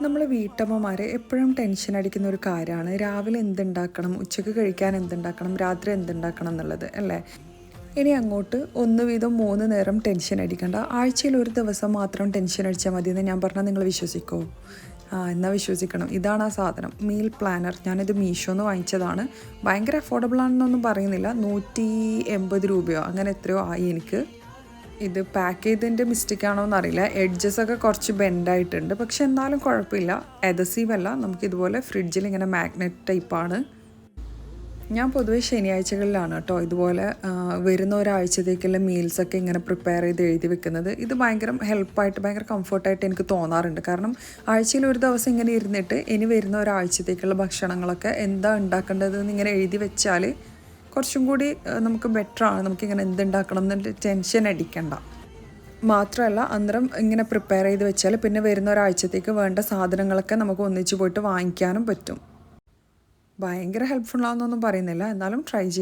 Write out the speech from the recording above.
നമ്മൾ വീട്ടമ്മമാരെ എപ്പോഴും ടെൻഷൻ അടിക്കുന്ന ഒരു കാര്യമാണ് രാവിലെ എന്തുണ്ടാക്കണം, ഉച്ചയ്ക്ക് കഴിക്കാൻ എന്തുണ്ടാക്കണം, രാത്രി എന്തുണ്ടാക്കണം എന്നുള്ളത് അല്ലേ. ഇനി അങ്ങോട്ട് ഒന്ന് വീതം 3 നേരം ടെൻഷൻ അടിക്കണ്ട, ആഴ്ചയിൽ ഒരു ദിവസം മാത്രം ടെൻഷൻ അടിച്ചാൽ മതി എന്ന് ഞാൻ പറഞ്ഞാൽ നിങ്ങൾ വിശ്വസിക്കുമോ? എന്നാൽ വിശ്വസിക്കണം. ഇതാണ് ആ സാധനം, മീൽ പ്ലാനർ. ഞാനിത് മീഷോന്ന് വാങ്ങിച്ചതാണ്. ഭയങ്കര അഫോർഡബിൾ ആണെന്നൊന്നും പറയുന്നില്ല, 180 രൂപയോ അങ്ങനെ എത്രയോ ആയി എനിക്ക്. ഇത് പാക്ക് ചെയ്തതിൻ്റെ മിസ്റ്റേക്കാണോ എന്നറിയില്ല, എഡ്ജസൊക്കെ കുറച്ച് ബെൻഡായിട്ടുണ്ട്, പക്ഷെ എന്നാലും കുഴപ്പമില്ല. എദസീവ് അല്ല, നമുക്കിതുപോലെ ഫ്രിഡ്ജിൽ ഇങ്ങനെ മാഗ്നറ്റ് ടൈപ്പാണ്. ഞാൻ പൊതുവേ ശനിയാഴ്ചകളിലാണ് കേട്ടോ ഇതുപോലെ വരുന്ന ഒരാഴ്ചത്തേക്കുള്ള മീൽസൊക്കെ ഇങ്ങനെ പ്രിപ്പയർ ചെയ്ത് എഴുതി വെക്കുന്നത്. ഇത് ഭയങ്കര ഹെൽപ്പായിട്ട് ഭയങ്കര കംഫർട്ടായിട്ട് എനിക്ക് തോന്നാറുണ്ട്. കാരണം ആഴ്ചയിൽ ഒരു ദിവസം ഇങ്ങനെ ഇരുന്നിട്ട് ഇനി വരുന്ന ഒരാഴ്ചത്തേക്കുള്ള ഭക്ഷണങ്ങളൊക്കെ എന്താ ഉണ്ടാക്കേണ്ടതെന്ന് ഇങ്ങനെ എഴുതി വെച്ചാൽ കുറച്ചും കൂടി നമുക്ക് ബെറ്ററാണ്. നമുക്കിങ്ങനെ എന്തുണ്ടാക്കണം എന്നിട്ട് ടെൻഷൻ അടിക്കണ്ട. മാത്രമല്ല അന്നേരം ഇങ്ങനെ പ്രിപ്പയർ ചെയ്ത് വെച്ചാൽ പിന്നെ വരുന്ന ഒരാഴ്ചത്തേക്ക് വേണ്ട സാധനങ്ങളൊക്കെ നമുക്ക് ഒന്നിച്ച് പോയിട്ട് വാങ്ങിക്കാനും പറ്റും. ഭയങ്കര ഹെൽപ്ഫുൾ ആണെന്നൊന്നും പറയുന്നില്ല, എന്നാലും ട്രൈ ചെയ്ത്